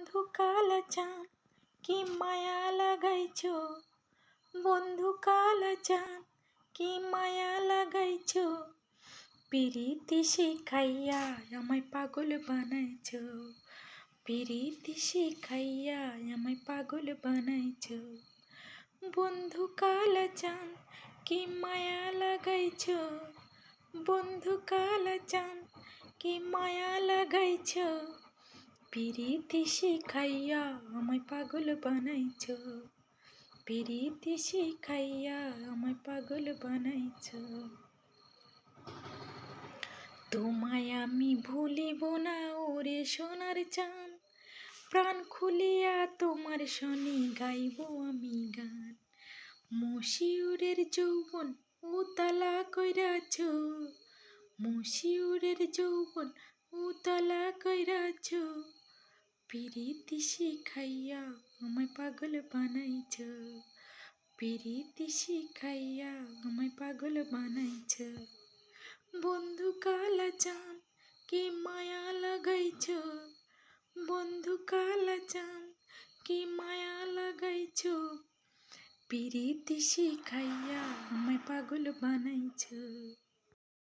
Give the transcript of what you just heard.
ধুকালা চাঁদ কি মায়া লাগাইছো, বন্ধু কালা চাঁদ কি মায়া লাগাইছো, পিরিতি শিখাইয়া আমায় পাগল বানাইছো, পিরিতি শিখাইয়া আমায় পাগল বানাইছো। বন্ধু কালা চাঁদ কি মায়া লাগাইছো, বন্ধু কালা চাঁদ কি মায়া লাগাইছো, পিরিতি শিখাইয়া আমায় পাগল বানাইছো, পিরিতি শিখাইয়া আমায় পাগল বানাইছো। তোমায় আমি ভুলিব না ওরে সোনার চাঁদ, প্রাণ খুলিয়া তোমার শনি গাইব আমি গান। মশিউরের যৌবন উতলা কইরাছ, মশিউরের যৌবন উতলা কইরাছ, পিরিতি শিখাইয়া আমায় পাগল বানাইছ, পিরিতি শিখাইয়া আমায় পাগল বানাইছ। বন্ধু কালা চাঁদ কি মায়া লাগাইছ, বন্ধু কালা চাঁদ কি মায়া লাগাইছ, পিরিতি শিখাইয়া আমায় পাগল বানাইছ।